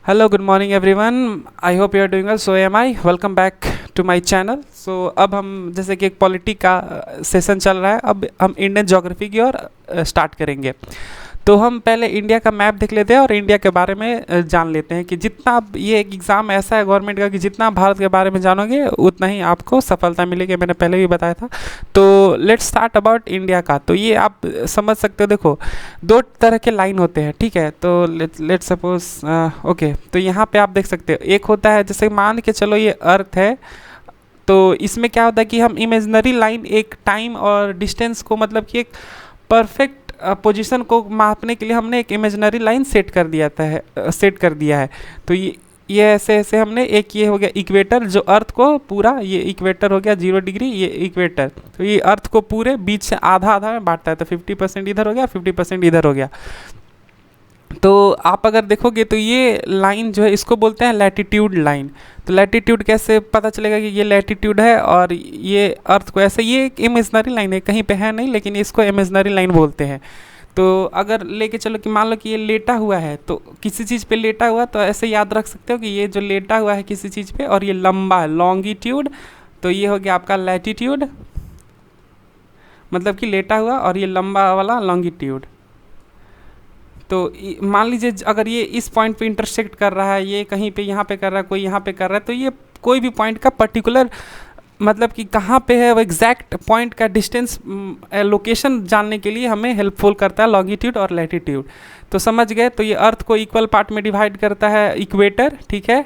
Hello, good morning everyone. I hope you are doing well. So am I. Welcome back to my channel. So अब हम जैसे कि एक polity का session चल रहा है, अब हम इंडियन ज्योग्राफी की ओर स्टार्ट करेंगे। तो हम पहले इंडिया का मैप देख लेते हैं और इंडिया के बारे में जान लेते हैं कि जितना ये एक एग्ज़ाम ऐसा है गवर्नमेंट का कि जितना भारत के बारे में जानोगे उतना ही आपको सफलता मिलेगी, मैंने पहले भी बताया था। तो लेट्स स्टार्ट अबाउट इंडिया का। तो ये आप समझ सकते हो, देखो दो तरह के लाइन होते हैं, ठीक है। तो लेट्स सपोज ओके, तो यहाँ पे आप देख सकते हो एक होता है, जैसे मान के चलो ये अर्थ है, तो इसमें क्या होता है कि हम इमेजनरी लाइन एक टाइम और डिस्टेंस को, मतलब कि एक परफेक्ट पोजीशन को मापने के लिए हमने एक इमेजनरी लाइन सेट कर दिया है। तो ये ऐसे ऐसे हमने एक, ये हो गया इक्वेटर, जो अर्थ को पूरा, ये इक्वेटर हो गया 0 डिग्री, ये इक्वेटर, तो ये अर्थ को पूरे बीच से आधा आधा में बांटता है। तो 50% इधर हो गया, 50% इधर हो गया। तो आप अगर देखोगे तो ये लाइन जो है इसको बोलते हैं लैटिट्यूड लाइन। तो लैटिट्यूड कैसे पता चलेगा कि ये लैटिट्यूड है और ये अर्थ को ऐसे, ये एक इमेजनरी लाइन है, कहीं पे है नहीं, लेकिन इसको इमेजनरी लाइन बोलते हैं। तो अगर लेके चलो कि मान लो कि ये लेटा हुआ है, तो किसी चीज़ पे लेटा हुआ, तो ऐसे याद रख सकते हो कि ये जो लेटा हुआ है किसी चीज़ पे और ये लंबा है लॉन्गिट्यूड, तो ये हो गया आपका लैटिट्यूड, मतलब कि लेटा हुआ, और ये लंबा वाला लॉन्गिट्यूड। तो मान लीजिए अगर ये इस पॉइंट पे इंटरसेक्ट कर रहा है, ये कहीं पे यहाँ पे कर रहा है, कोई यहाँ पे कर रहा है, तो ये कोई भी पॉइंट का पर्टिकुलर, मतलब कि कहाँ पे है वो एग्जैक्ट पॉइंट का डिस्टेंस, लोकेशन जानने के लिए हमें हेल्पफुल करता है लॉन्गिट्यूड और लैटिट्यूड। तो समझ गए। तो ये अर्थ को इक्वल पार्ट में डिवाइड करता है इक्वेटर, ठीक है,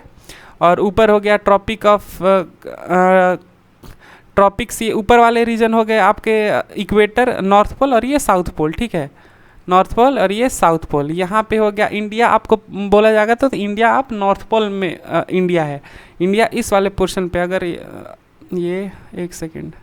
और ऊपर हो गया ट्रॉपिक्स, ये ऊपर वाले रीजन हो गए आपके इक्वेटर, नॉर्थ पोल, और ये साउथ पोल, ठीक है, नॉर्थ पोल और ये साउथ पोल। यहाँ पे हो गया इंडिया, आपको बोला जाएगा तो इंडिया आप नॉर्थ पोल में इंडिया है, इंडिया इस वाले पोर्शन पे। अगर ये एक सेकेंड,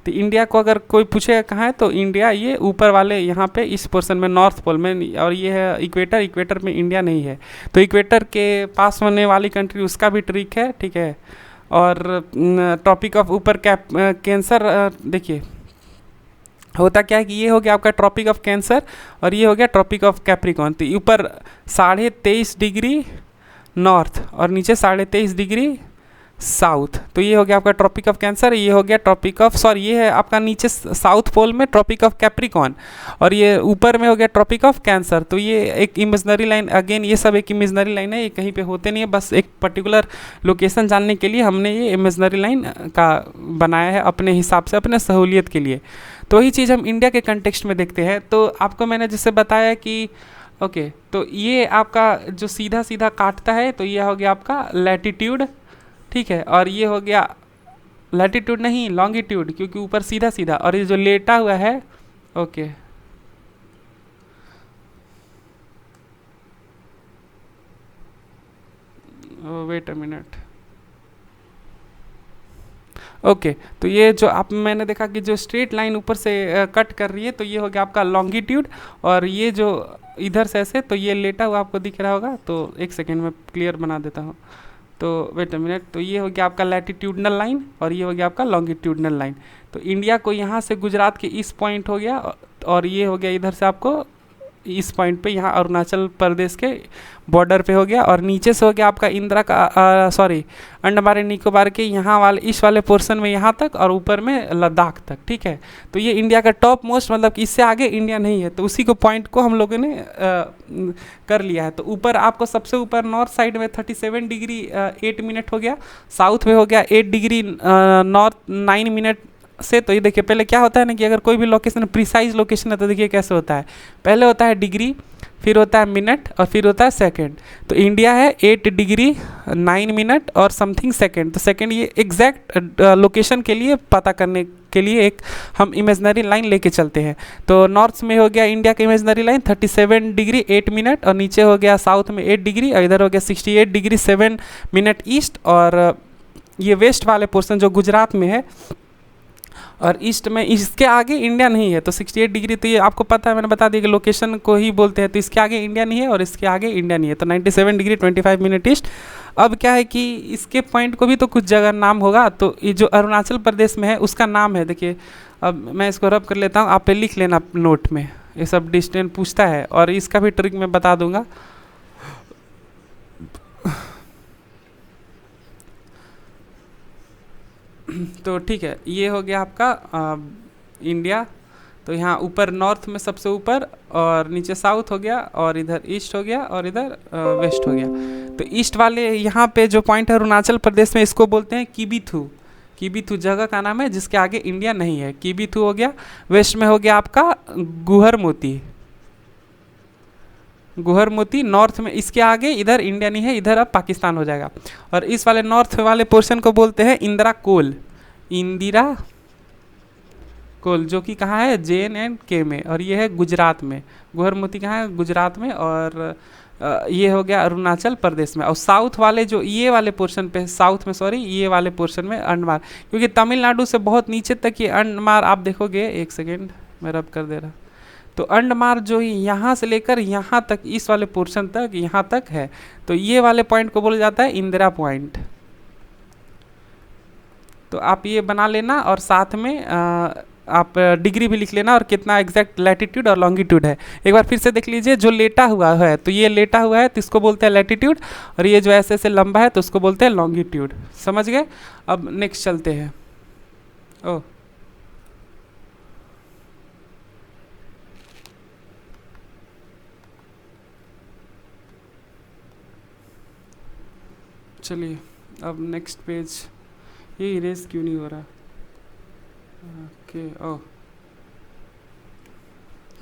तो इंडिया को अगर कोई पूछेगा कहाँ है, तो इंडिया ये ऊपर वाले यहाँ पे इस पोर्शन में नॉर्थ पोल में, और ये है इक्वेटर, इक्वेटर में इंडिया नहीं है। तो इक्वेटर के पास होने वाली कंट्री, उसका भी ट्रिक है, ठीक है। और टॉपिक ऑफ ऊपर कैंसर, देखिए होता क्या है कि ये हो गया आपका ट्रॉपिक ऑफ कैंसर और ये हो गया ट्रॉपिक ऑफ कैप्रिकॉन। तो ऊपर 23.5 डिग्री नॉर्थ और नीचे 23.5 डिग्री साउथ, तो ये हो गया आपका ट्रॉपिक ऑफ कैंसर, ये हो गया ट्रॉपिक ऑफ, सॉरी ये है आपका नीचे साउथ पोल में ट्रॉपिक ऑफ कैप्रिकॉन, और ये ऊपर में हो गया ट्रॉपिक ऑफ कैंसर। तो ये एक इमेजनरी लाइन, अगेन ये सब एक इमेजनरी लाइन है, ये कहीं पे होते नहीं है, बस एक पर्टिकुलर लोकेशन जानने के लिए हमने ये इमेजनरी लाइन का बनाया है अपने हिसाब से, अपने सहूलियत के लिए। तो वही चीज़ हम इंडिया के कंटेक्स्ट में देखते हैं। तो आपको मैंने जैसे बताया कि ओके, तो ये आपका जो सीधा सीधा काटता है, तो ये हो गया आपका लैटिट्यूड, ठीक है, और ये हो गया लैटिट्यूड नहीं लॉन्गिट्यूड, क्योंकि ऊपर सीधा सीधा, और ये जो लेटा हुआ है, okay wait a minute, okay तो ये जो आप, मैंने देखा कि जो स्ट्रेट लाइन ऊपर से कट कर रही है, तो ये हो गया आपका लॉन्गिट्यूड, और ये जो इधर से ऐसे, तो ये लेटा हुआ आपको दिख रहा होगा। तो एक सेकेंड में क्लियर बना देता हूँ, तो वेट अ मिनट, तो ये हो गया आपका लैटिट्यूडनल लाइन और ये हो गया आपका लॉन्गिट्यूडनल लाइन। तो इंडिया को यहाँ से गुजरात के इस पॉइंट हो गया, और ये हो गया इधर से आपको इस पॉइंट पे, यहाँ अरुणाचल प्रदेश के बॉर्डर पे हो गया, और नीचे से हो गया आपका इंदिरा का सॉरी अंडमान निकोबार के यहाँ वाले इस वाले पोर्शन में यहाँ तक, और ऊपर में लद्दाख तक, ठीक है। तो ये इंडिया का टॉप मोस्ट, मतलब कि इससे आगे इंडिया नहीं है, तो उसी को पॉइंट को हम लोगों ने कर लिया है। तो ऊपर आपको सबसे ऊपर नॉर्थ साइड में 37 डिग्री 8 मिनट हो गया, साउथ में हो गया 8 डिग्री नॉर्थ 9 मिनट से। तो ये देखिए पहले क्या होता है ना कि अगर कोई भी लोकेशन प्रिसाइज लोकेशन है, तो देखिए कैसे होता है, पहले होता है डिग्री, फिर होता है मिनट, और फिर होता है सेकंड। तो इंडिया है 8 डिग्री 9 मिनट और समथिंग सेकंड। तो सेकंड ये एग्जैक्ट लोकेशन के लिए पता करने के लिए एक हम इमेजनरी लाइन लेके चलते हैं। तो नॉर्थ में हो गया इंडिया का इमेजनरी लाइन 37 डिग्री 8 मिनट, और नीचे हो गया साउथ में 8 डिग्री, और इधर हो गया 68 डिग्री 7 मिनट ईस्ट, और ये वेस्ट वाले पोर्सन जो गुजरात में है, और ईस्ट में इसके आगे इंडिया नहीं है। तो 68 डिग्री, तो ये आपको पता है, मैंने बता दिया कि लोकेशन को ही बोलते हैं, तो इसके आगे इंडिया नहीं है और इसके आगे इंडिया नहीं है। तो 97 डिग्री 25 मिनट ईस्ट। अब क्या है कि इसके पॉइंट को भी तो कुछ जगह नाम होगा, तो ये जो अरुणाचल प्रदेश में है उसका नाम है, देखिए अब मैं इसको रब कर लेता हूँ, आप पे लिख लेना नोट में, ये सब डिस्टेंस पूछता है, और इसका भी ट्रिक मैं बता दूंगा। तो ठीक है, ये हो गया आपका इंडिया। तो यहाँ ऊपर नॉर्थ में सबसे ऊपर, और नीचे साउथ हो गया, और इधर ईस्ट हो गया, और इधर वेस्ट हो गया। तो ईस्ट वाले यहाँ पे जो पॉइंट है अरुणाचल प्रदेश में, इसको बोलते हैं किबीथू। किबीथू जगह का नाम है जिसके आगे इंडिया नहीं है, किबीथू हो गया। वेस्ट में हो गया आपका गुहर मोती। गुहर मोती नॉर्थ में, इसके आगे इधर इंडिया नहीं है, इधर अब पाकिस्तान हो जाएगा। और इस वाले नॉर्थ वाले पोर्शन को बोलते हैं इंदिरा कोल। इंदिरा कोल, जो कि कहाँ है, JNK में, और ये है गुजरात में। गुहर मोती कहाँ है, गुजरात में, और ये हो गया अरुणाचल प्रदेश में। और साउथ वाले जो ये वाले पोर्शन पे, साउथ में सॉरी, ये वाले पोर्शन में अंडमान, क्योंकि तमिलनाडु से बहुत नीचे तक ये अंडमान आप देखोगे, एक सेकेंड मैं रब कर दे रहा। तो अंडमान जो यहाँ से लेकर यहाँ तक, इस वाले पोर्शन तक, यहाँ तक है। तो ये वाले पॉइंट को बोला जाता है इंदिरा पॉइंट। तो आप ये बना लेना, और साथ में आप डिग्री भी लिख लेना, और कितना एग्जैक्ट लैटिट्यूड और लॉन्गिट्यूड है। एक बार फिर से देख लीजिए, जो लेटा हुआ है तो ये लेटा हुआ है तो इसको बोलते हैं लैटिट्यूड, और ये जो ऐसे ऐसे लंबा है तो उसको बोलते हैं लॉन्गिट्यूड। समझ गए? अब नेक्स्ट चलते हैं। ओह, चलिए अब नेक्स्ट पेज। ये इरेज क्यों नहीं हो रहा? ओके, ओह,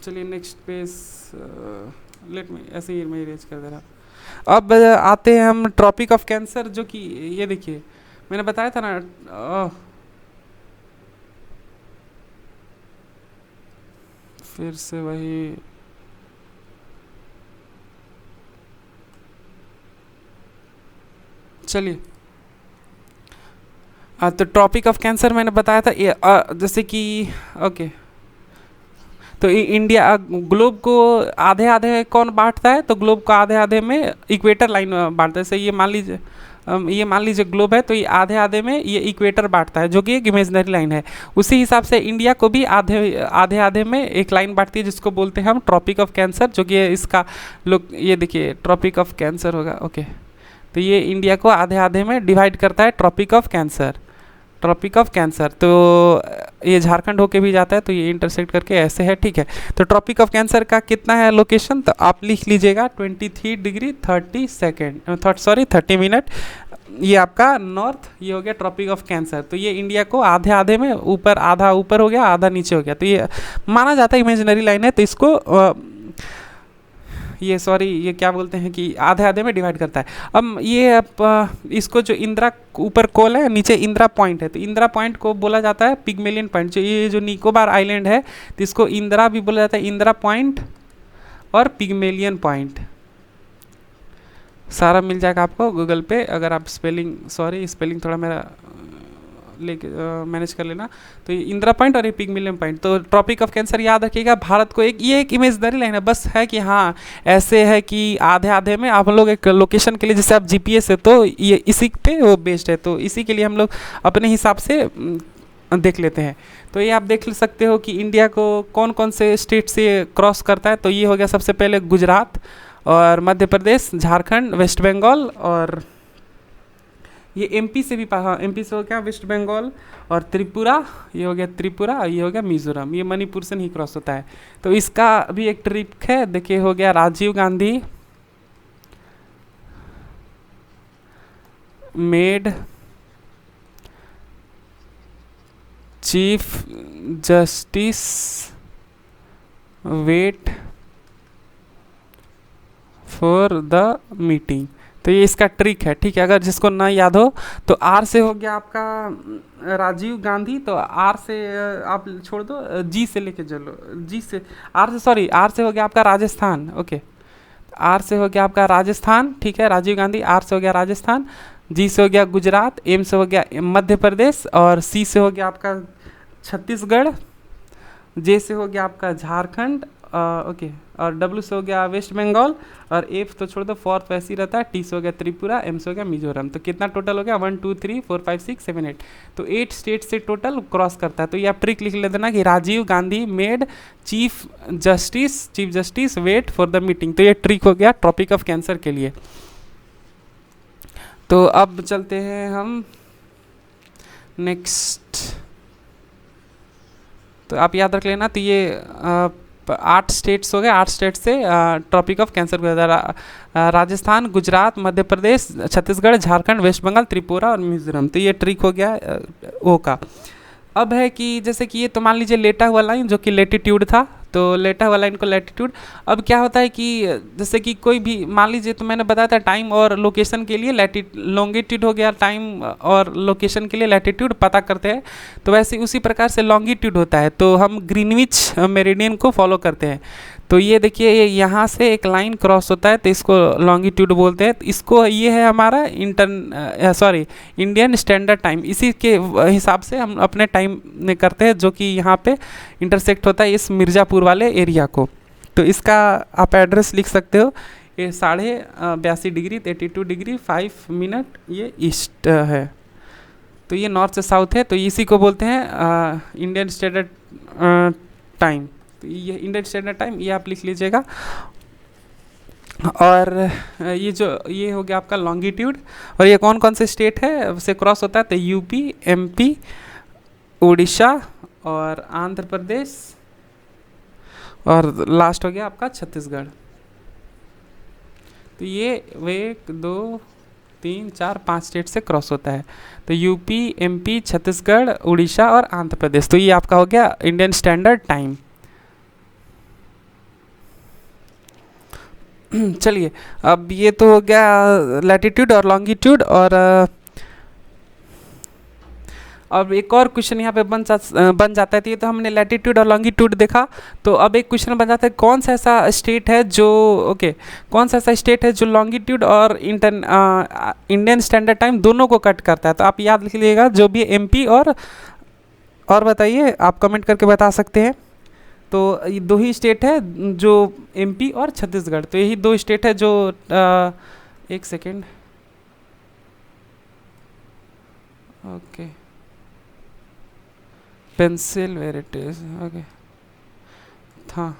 चलिए नेक्स्ट पेज। लेट मी, ऐसे ही मैं इरेज कर दे रहा। अब आते हैं हम ट्रॉपिक ऑफ कैंसर, जो कि ये देखिए मैंने बताया था ना। फिर से वही, चलिए। तो ट्रॉपिक ऑफ कैंसर मैंने बताया था, ये जैसे कि ओके। तो इंडिया ग्लोब को आधे आधे कौन बांटता है? तो ग्लोब को आधे आधे में इक्वेटर लाइन बांटता है। जैसे ये मान लीजिए ग्लोब है, तो ये आधे आधे में ये इक्वेटर बांटता है, जो कि एक इमेजनरी लाइन है। उसी हिसाब से इंडिया को भी आधे आधे आधे में एक लाइन बांटती है, जिसको बोलते हैं हम ट्रॉपिक ऑफ कैंसर, जो कि इसका लोग ये देखिए ट्रॉपिक ऑफ कैंसर होगा। ओके, तो ये इंडिया को आधे आधे में डिवाइड करता है, tropic of cancer. Tropic of cancer, तो ये झारखंड होके भी जाता है, तो ये इंटरसेक्ट करके ऐसे है, ठीक है। तो ट्रॉपिक ऑफ कैंसर का कितना है लोकेशन? तो आप लिख लीजिएगा 23 डिग्री 30 सेकेंड, सॉरी 30 मिनट। ये आपका नॉर्थ, ये हो गया ट्रॉपिक ऑफ कैंसर। तो ये इंडिया को आधे आधे में, ऊपर आधा ऊपर हो गया, आधा नीचे हो गया। तो ये माना जाता है इमेजिनरी लाइन है, तो इसको ये सॉरी ये क्या बोलते हैं कि आधे आधे में डिवाइड करता है। अब ये इसको जो इंदिरा ऊपर कोल है, नीचे इंदिरा पॉइंट है, तो इंदिरा पॉइंट को बोला जाता है पिग्मेलियन पॉइंट। जो ये जो निकोबार आइलैंड है, तो इसको इंदिरा भी बोला जाता है, इंदिरा पॉइंट और पिग्मेलियन पॉइंट। सारा मिल जाएगा आपको गूगल पे, अगर आप स्पेलिंग थोड़ा मेरा लेके मैनेज कर लेना। तो ये इंदिरा पॉइंट और ये पिग्मेलियन पॉइंट। तो ट्रॉपिक ऑफ कैंसर याद रखिएगा, भारत को ये एक इमेजनरी लाइन है, बस है कि हाँ ऐसे है कि आधे आधे में आप लोग एक लोकेशन के लिए, जैसे आप GPS है तो ये इसी पे वो बेस्ड है, तो इसी के लिए हम लोग अपने हिसाब से देख लेते हैं। तो ये आप देख सकते हो कि इंडिया को कौन कौन से स्टेट से क्रॉस करता है। तो ये हो गया सबसे पहले गुजरात, और मध्य प्रदेश, झारखंड, वेस्ट बंगाल, और ये MP से भी, हाँ MP से हो गया वेस्ट बंगाल, और त्रिपुरा, ये हो गया त्रिपुरा, ये हो गया मिजोरम। ये मणिपुर से नहीं क्रॉस होता है। तो इसका भी एक ट्रिक है, देखिए हो गया Rajiv Gandhi made chief justice wait for the meeting. तो ये इसका ट्रिक है, ठीक है। अगर जिसको ना याद हो तो R से हो गया आपका राजीव गांधी, तो R से आप छोड़ दो, G से लेके चलो, G से R से हो गया आपका राजस्थान। ओके, R से हो गया आपका राजस्थान, ठीक है। राजीव गांधी, R से हो गया राजस्थान, G से हो गया गुजरात, M से हो गया मध्य प्रदेश, और C से हो गया आपका छत्तीसगढ़, J से हो गया आपका झारखंड, ओके, और डब्ल्यू से हो गया वेस्ट बंगाल, और एफ तो छोड़ दो, फोर्थ वैसे ही रहता है, टी से हो गया त्रिपुरा, एम से हो गया मिजोरम। तो कितना टोटल हो गया, 1 2 3 4 5 6 7 8, तो 8 स्टेट से टोटल क्रॉस करता है। तो ये आप ट्रिक लिख ले देना कि Rajiv Gandhi made chief justice wait for the meeting. तो ये ट्रिक हो गया ट्रॉपिक ऑफ कैंसर के लिए। तो अब चलते हैं हम नेक्स्ट। तो आप याद रख लेना, तो ये 8 स्टेट्स हो गए, 8 स्टेट से ट्रॉपिक ऑफ कैंसर को राजस्थान, गुजरात, मध्य प्रदेश, छत्तीसगढ़, झारखंड, वेस्ट बंगाल, त्रिपुरा और मिजोरम। तो ये ट्रिक हो गया ओ का। अब है कि जैसे कि ये तो मान लीजिए लेटा हुआ लाइन जो कि लेटीट्यूड था, तो लेटा हुआ लाइन को लैटिट्यूड। अब क्या होता है कि जैसे कि कोई भी मान लीजिए, तो मैंने बताया था टाइम और लोकेशन के लिए लॉन्गिट्यूड हो गया, टाइम और लोकेशन के लिए लैटिट्यूड पता करते हैं। तो वैसे उसी प्रकार से लॉन्गिट्यूड होता है, तो हम ग्रीनविच मेरिडियन को फॉलो करते हैं। तो ये देखिए, ये यहाँ से एक लाइन क्रॉस होता है, तो इसको लॉन्गिट्यूड बोलते हैं। तो इसको ये है हमारा इंडियन स्टैंडर्ड टाइम, इसी के हिसाब से हम अपने टाइम में करते हैं, जो कि यहाँ पे इंटरसेक्ट होता है इस मिर्ज़ापुर वाले एरिया को। तो इसका आप एड्रेस लिख सकते हो, ये 82.5 डिग्री 82 डिग्री 5 मिनट ये ईस्ट है। तो ये नॉर्थ से साउथ है, तो इसी को बोलते हैं इंडियन स्टैंडर्ड टाइम। तो ये इंडियन स्टैंडर्ड टाइम ये आप लिख लीजिएगा। और ये हो गया आपका लॉन्गिट्यूड। और ये कौन कौन से स्टेट है उसे क्रॉस होता है, तो यूपी, एमपी, उड़ीसा और आंध्र प्रदेश, और लास्ट हो गया आपका छत्तीसगढ़। तो ये 1 2 3 4 5 स्टेट से क्रॉस होता है, तो यूपी, एमपी, छत्तीसगढ़, उड़ीसा और आंध्र प्रदेश। तो ये आपका हो गया इंडियन स्टैंडर्ड टाइम। चलिए, अब ये तो हो गया लैटिट्यूड और लॉन्गिट्यूड। और अब एक और क्वेश्चन यहाँ पे बन जाता है। तो ये तो हमने लैटिट्यूड और लॉन्गिट्यूड देखा, तो अब एक क्वेश्चन बन जाता है, कौन सा ऐसा स्टेट है जो कौन सा ऐसा स्टेट है जो लॉन्गिट्यूड और इंडियन स्टैंडर्ड टाइम दोनों को कट करता है। तो आप याद लिख लीजिएगा जो भी एमपी और बताइए, आप कमेंट करके बता सकते हैं। तो ये 2 ही स्टेट है जो एमपी और छत्तीसगढ़, तो यही 2 स्टेट है जो एक second, okay, pencil where it is, okay, हाँ,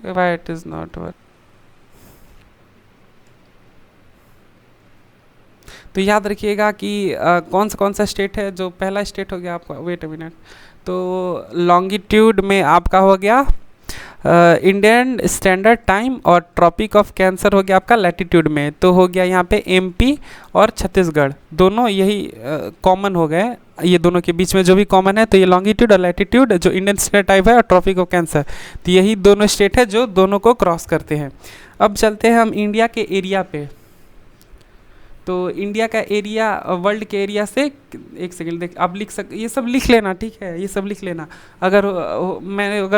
why it is not work. तो याद रखिएगा कि कौन सा स्टेट है जो पहला स्टेट हो गया आपका, वेट अ मिनट, तो लॉन्गिट्यूड में आपका हो गया इंडियन स्टैंडर्ड टाइम, और ट्रॉपिक ऑफ कैंसर हो गया आपका लैटिट्यूड में। तो हो गया यहाँ पे एमपी और छत्तीसगढ़, दोनों यही कॉमन हो गए, ये दोनों के बीच में जो भी कॉमन है, तो ये लॉन्गिट्यूड और लैटिट्यूड जो इंडियन स्टैंडर्ड टाइम है और ट्रॉपिक ऑफ कैंसर, तो यही दोनों स्टेट है जो दोनों को क्रॉस करते हैं। अब चलते हैं हम इंडिया के एरिया पे। तो इंडिया का एरिया वर्ल्ड के एरिया से, एक सेकंड देख, आप ये सब लिख लेना, ठीक है, ये सब लिख लेना। अगर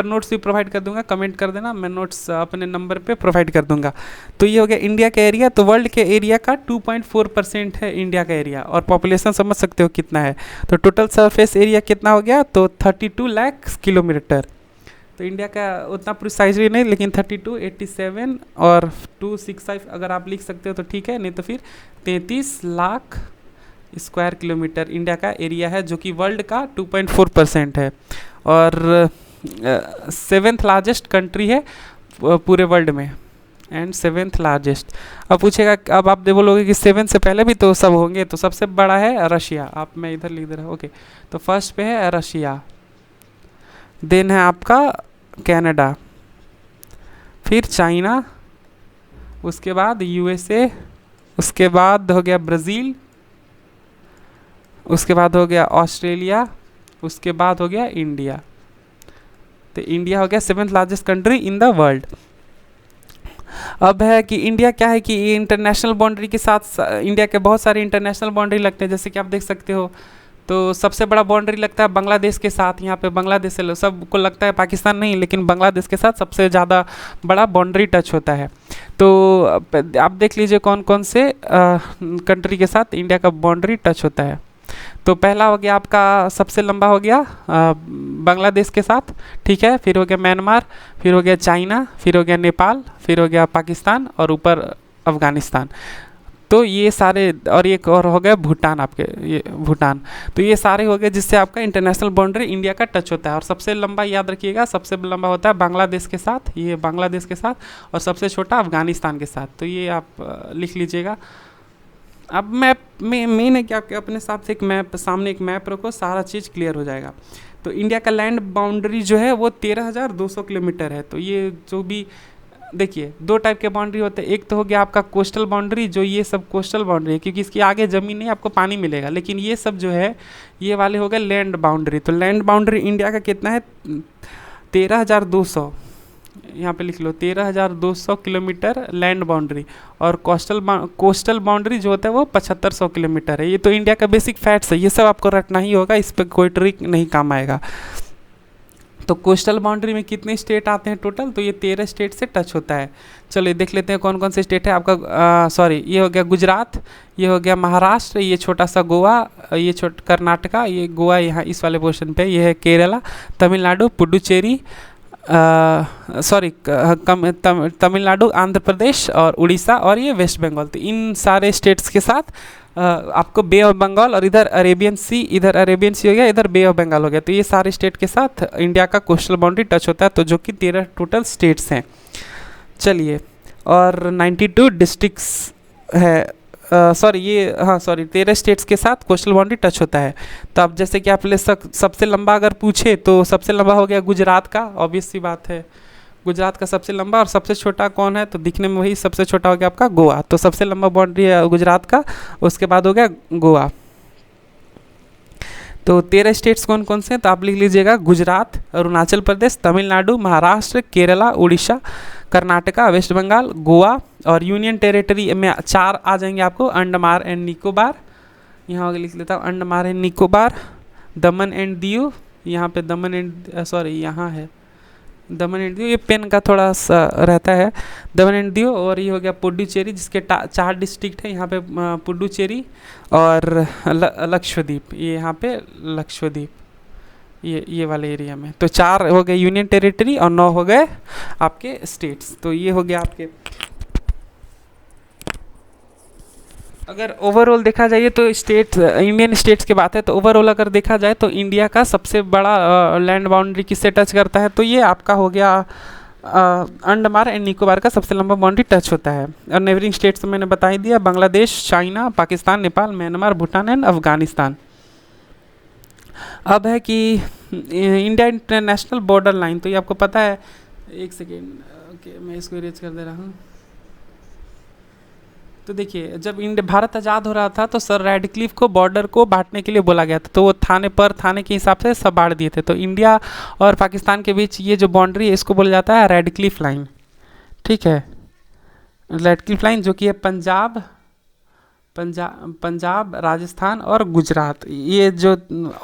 नोट्स भी प्रोवाइड कर दूंगा, कमेंट कर देना, मैं नोट्स अपने नंबर पे प्रोवाइड कर दूंगा। तो ये हो गया इंडिया का एरिया। तो वर्ल्ड के एरिया का 2.4% है इंडिया का एरिया, और पॉपुलेशन समझ सकते हो कितना है। तो टोटल सरफेस एरिया कितना हो गया, तो 32 लाख किलोमीटर। तो इंडिया का उतना प्रिसाइजली नहीं, लेकिन 32, 87 और 265 अगर आप लिख सकते हो तो ठीक है, नहीं तो फिर 33 लाख स्क्वायर किलोमीटर इंडिया का एरिया है, जो कि वर्ल्ड का 2.4% है, और 7th लार्जेस्ट कंट्री है पूरे वर्ल्ड में, एंड 7th लार्जेस्ट। अब पूछेगा, अब आप बोलोगे कि 7 से पहले भी तो सब होंगे, तो सबसे बड़ा है रशिया। मैं इधर लिख दे रहा हूँ, ओके। तो फर्स्ट पे है रशिया, देन है आपका कनाडा, फिर चाइना, उसके बाद यूएसए, उसके बाद हो गया ब्राज़ील, उसके बाद हो गया ऑस्ट्रेलिया, उसके बाद हो गया इंडिया। तो इंडिया हो गया 7th largest country in the world. अब है कि इंडिया क्या है कि इंटरनेशनल बाउंड्री के साथ इंडिया के बहुत सारे इंटरनेशनल बाउंड्री लगते हैं, जैसे कि आप देख सकते हो। तो सबसे बड़ा बाउंड्री लगता है बांग्लादेश के साथ। यहाँ पे बांग्लादेश से सबको लगता है पाकिस्तान नहीं, लेकिन बांग्लादेश के साथ सबसे ज़्यादा बड़ा बाउंड्री टच होता है। तो आप देख लीजिए कौन कौन से कंट्री के साथ इंडिया का बाउंड्री टच होता है। तो पहला हो गया आपका सबसे लंबा हो गया बांग्लादेश के साथ, ठीक है। फिर हो गया म्यांमार, फिर हो गया चाइना, फिर हो गया नेपाल, फिर हो गया पाकिस्तान और ऊपर अफ़गानिस्तान। तो ये सारे, और एक और हो गया भूटान, आपके ये भूटान। तो ये सारे हो गए जिससे आपका इंटरनेशनल बाउंड्री इंडिया का टच होता है। और सबसे लंबा याद रखिएगा, सबसे लंबा होता है बांग्लादेश के साथ, ये बांग्लादेश के साथ, और सबसे छोटा अफ़गानिस्तान के साथ। तो ये आप लिख लीजिएगा। अब मैप में मेन है कि आपके अपने हिसाब से एक मैप, सामने एक मैप रखो, सारा चीज़ क्लियर हो जाएगा। तो इंडिया का लैंड बाउंड्री जो है वो 13,200 किलोमीटर है। तो ये जो भी देखिए, दो टाइप के बाउंड्री होते हैं। एक तो हो गया आपका कोस्टल बाउंड्री, जो ये सब कोस्टल बाउंड्री है क्योंकि इसके आगे ज़मीन नहीं, आपको पानी मिलेगा। लेकिन ये सब जो है ये वाले हो गए लैंड बाउंड्री। तो लैंड बाउंड्री इंडिया का कितना है? 13,200, यहाँ पे लिख लो 13,200 किलोमीटर लैंड बाउंड्री। और कोस्टल बाउंड्री जो होता है वो 7,500 किलोमीटर है। ये तो इंडिया का बेसिक फैक्ट्स है, ये सब आपको रटना ही होगा, इस पर कोई ट्रिक नहीं काम आएगा। तो कोस्टल बाउंड्री में कितने स्टेट आते हैं टोटल? तो ये 13 स्टेट से टच होता है। चलिए देख लेते हैं कौन कौन से स्टेट है आपका। सॉरी, ये हो गया गुजरात, ये हो गया महाराष्ट्र, ये छोटा सा गोवा, ये कर्नाटका, ये गोवा यहाँ इस वाले पोर्शन पे, ये है केरला, तमिलनाडु, पुडुचेरी, सॉरी तमिलनाडु, आंध्र प्रदेश और उड़ीसा, और ये वेस्ट बंगाल। तो इन सारे स्टेट्स के साथ आपको बे ऑफ बंगाल, और इधर अरेबियन सी, इधर अरेबियन सी हो गया, इधर बे ऑफ बंगाल हो गया। तो ये सारे स्टेट के साथ इंडिया का कोस्टल बाउंड्री टच होता है। तो जो कि 13 टोटल स्टेट्स हैं। चलिए, और 92 डिस्ट्रिक्ट्स है, सॉरी ये, हाँ सॉरी, 13 स्टेट्स के साथ कोस्टल बाउंड्री टच होता है। तो अब जैसे कि आप ले सबसे लंबा अगर पूछे तो सबसे लंबा हो गया गुजरात का, ऑब्वियस सी बात है, गुजरात का सबसे लंबा। और सबसे छोटा कौन है? तो दिखने में वही सबसे छोटा हो गया आपका गोवा। तो सबसे लंबा बाउंड्री है गुजरात का, उसके बाद हो गया गोवा। तो 13 स्टेट्स कौन कौन से हैं? तो आप लिख लीजिएगा गुजरात, अरुणाचल प्रदेश, तमिलनाडु, महाराष्ट्र, केरला, उड़ीसा, कर्नाटका, वेस्ट बंगाल, गोवा। और यूनियन टेरिटरी में 4 आ जाएंगे आपको, अंडमान एंड निकोबार, यहाँ आगे लिख लेता हूँ Andaman and Nicobar, Daman and Diu, यहाँ पे दमन एंड, सॉरी यहाँ है दमन एंड दीव, ये पेन का थोड़ा सा रहता है, दमन एंड दीव। और ये हो गया पुडुचेरी, जिसके 4 डिस्ट्रिक्ट है यहाँ पे, पुडुचेरी और लक्षद्वीप, ये यहाँ पे लक्षद्वीप, ये वाले एरिया में। तो 4 हो गए यूनियन टेरिटरी और 9 हो गए आपके स्टेट्स। तो ये हो गया आपके। अगर ओवरऑल देखा जाए तो स्टेट, इंडियन स्टेट्स की बात है, तो ओवरऑल अगर देखा जाए तो इंडिया का सबसे बड़ा लैंड बाउंड्री किससे टच करता है? तो ये आपका हो गया अंडमान एंड निकोबार का सबसे लंबा बाउंड्री टच होता है। और नेबरिंग स्टेट्स तो मैंने बता ही दिया, Bangladesh, China, Pakistan, Nepal, Myanmar, Bhutan and Afghanistan. अब है कि इंडिया इंटरनेशनल बॉर्डर लाइन। तो ये आपको पता है, एक सेकेंड, ओके मैं इसको इरेज कर दे रहा हूँ। तो देखिए, जब भारत आज़ाद हो रहा था तो सर रेडक्लिफ को बॉर्डर को बांटने के लिए बोला गया था। तो वो थाने के हिसाब से सब बांट दिए थे। तो इंडिया और पाकिस्तान के बीच ये जो बाउंड्री है इसको बोला जाता है रेडक्लिफ लाइन, ठीक है। रेडक्लिफ लाइन जो कि है पंजाब, राजस्थान और गुजरात, ये जो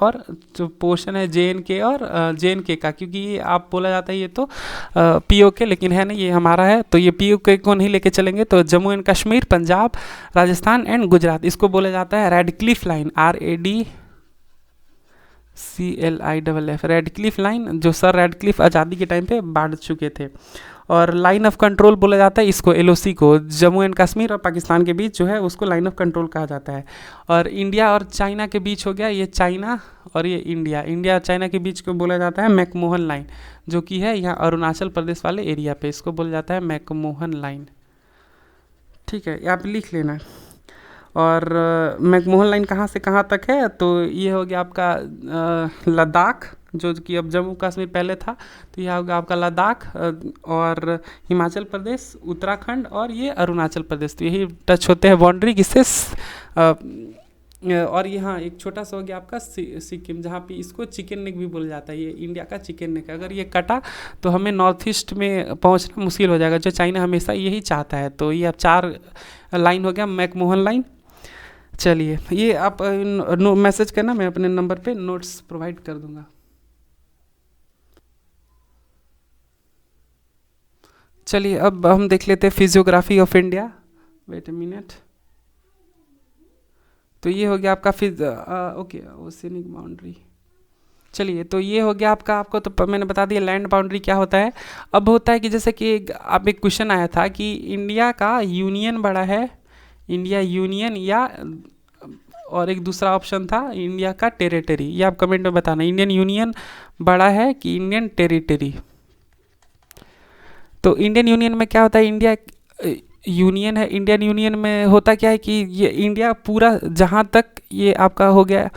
और जो पोर्शन है JNK और JNK का, क्योंकि ये आप बोला जाता है ये तो POK, लेकिन है नहीं, ये हमारा है। तो ये POK को नहीं लेके चलेंगे। तो जम्मू एंड कश्मीर, पंजाब, राजस्थान एंड गुजरात, इसको बोला जाता है Radcliffe line, RADCLIFF, Radcliffe line, जो सर रेडक्लिफ आज़ादी के टाइम पे बांट चुके थे। और लाइन ऑफ कंट्रोल बोला जाता है इसको, LOC को, जम्मू एंड कश्मीर और पाकिस्तान के बीच जो है उसको लाइन ऑफ कंट्रोल कहा जाता है। और इंडिया और चाइना के बीच हो गया ये चाइना, और ये इंडिया और चाइना के बीच को बोला जाता है मैकमोहन लाइन, जो कि है यहाँ अरुणाचल प्रदेश वाले एरिया पे, इसको बोला जाता है मैकमोहन लाइन, ठीक है, आप लिख लेना। और मैकमोहन लाइन कहाँ से कहाँ तक है? तो ये हो गया आपका लद्दाख, जो कि अब जम्मू कश्मीर पहले था। तो यह होगा आपका लद्दाख, और हिमाचल प्रदेश, उत्तराखंड और ये अरुणाचल प्रदेश। तो यही टच होते हैं बाउंड्री किससे। और यहाँ एक छोटा सा हो गया आपका सिक्किम, जहाँ पे इसको चिकन नेक भी बोला जाता है। ये इंडिया का चिकन नेक, अगर ये कटा तो हमें नॉर्थ ईस्ट में पहुँचना मुश्किल हो जाएगा, जो चाइना हमेशा यही चाहता है। तो ये अब 4 लाइन हो गया मैकमोहन लाइन। चलिए, ये आप मैसेज करना, मैं अपने नंबर पे नोट्स प्रोवाइड कर दूंगा। चलिए, अब हम देख लेते हैं physiography of India. Wait a minute. तो ये हो गया आपका ओके, ओशियनिक बाउंड्री। चलिए, तो ये हो गया आपका, आपको तो मैंने बता दिया लैंड बाउंड्री क्या होता है। अब होता है कि जैसे कि आप एक क्वेश्चन आया था कि इंडिया का यूनियन बड़ा है, इंडिया यूनियन, या और एक दूसरा ऑप्शन था इंडिया का टेरिटरी। ये आप कमेंट में बताना, इंडियन यूनियन बड़ा है कि इंडियन टेरिटरी। तो इंडियन यूनियन में क्या होता है, इंडिया यूनियन है, इंडियन यूनियन में होता क्या है कि ये इंडिया पूरा, जहाँ तक ये आपका हो गया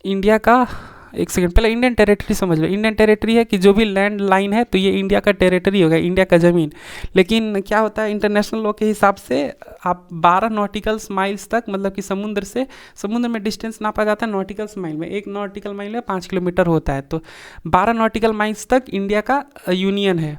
इंडिया का, एक सेकंड पहले इंडियन टेरिटरी समझ लो। इंडियन टेरिटरी है कि जो भी लैंड लाइन है तो ये इंडिया का टेरिटरी हो गया, इंडिया का ज़मीन। लेकिन क्या होता है इंटरनेशनल लॉ के हिसाब से आप 12 नॉटिकल्स माइल्स तक, मतलब कि समुद्र में डिस्टेंस नापा जाता है नॉटिकल्स माइल में। एक नॉटिकल माइल में 5 किलोमीटर होता है, तो 12 नॉटिकल माइल्स तक इंडिया का यूनियन है।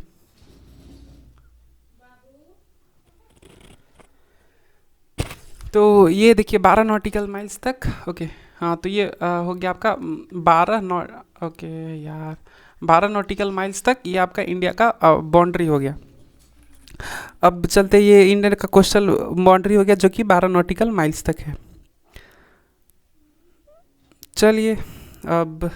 तो ये देखिए 12 नॉटिकल माइल्स तक, ओके। हाँ, तो ये हो गया आपका 12 नॉ ओके यार, 12 नॉटिकल माइल्स तक ये आपका इंडिया का बाउंड्री हो गया। अब चलते, ये इंडिया का कोस्टल बाउंड्री हो गया जो कि 12 नॉटिकल माइल्स तक है। चलिए, अब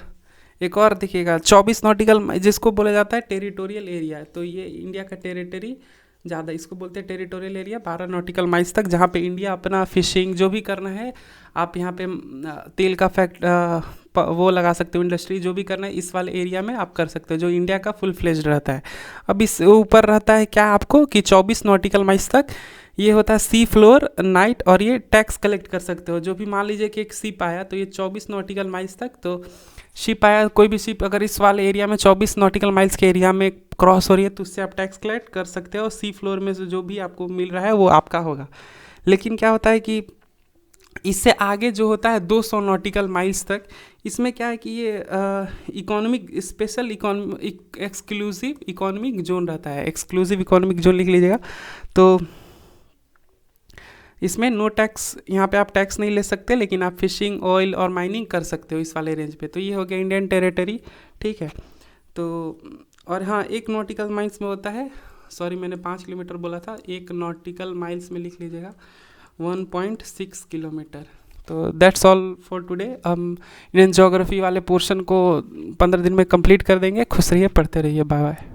एक और देखिएगा, 24 नॉटिकल जिसको बोला जाता है टेरिटोरियल एरिया। तो ये इंडिया का टेरिटरी ज़्यादा, इसको बोलते हैं टेरिटोरियल एरिया, 12 नॉटिकल माइल्स तक, जहाँ पे इंडिया अपना फिशिंग जो भी करना है, आप यहाँ पे तेल का वो लगा सकते हो, इंडस्ट्री जो भी करना है इस वाले एरिया में आप कर सकते हो, जो इंडिया का फुल फ्लेज्ड रहता है। अब इस ऊपर रहता है क्या आपको कि 24 नॉटिकल माइल्स तक ये होता है सी फ्लोर नाइट, और ये टैक्स कलेक्ट कर सकते हो। जो भी मान लीजिए कि एक शिप आया, तो ये 24 नॉटिकल माइल्स तक, तो शिप आया, कोई भी शिप अगर इस वाले एरिया में 24 नॉटिकल माइल्स के एरिया में क्रॉस हो रही है, तो उससे आप टैक्स कलेक्ट कर सकते हो। सी फ्लोर में से जो भी आपको मिल रहा है वो आपका होगा। लेकिन क्या होता है कि इससे आगे जो होता है 200 नॉटिकल माइल्स तक, इसमें क्या है कि ये economic special economic exclusive economic zone रहता है। एक्सक्लूसिव इकोनॉमिक जोन लिख लीजिएगा। तो इसमें नो टैक्स, यहाँ पे आप टैक्स नहीं ले सकते, लेकिन आप फिशिंग, ऑयल और माइनिंग कर सकते हो इस वाले रेंज पे। तो ये हो गया इंडियन टेरिटरी, ठीक है। तो और हाँ, एक नॉटिकल माइल्स में होता है, सॉरी मैंने 5 किलोमीटर बोला था, एक नॉटिकल माइल्स में लिख लीजिएगा 1.6 किलोमीटर। तो दैट्स ऑल फॉर टुडे। हम इंडियन ज्योग्राफी वाले पोर्शन को 15 दिन में कंप्लीट कर देंगे। खुश रहिए, पढ़ते रहिए, बाय बाय।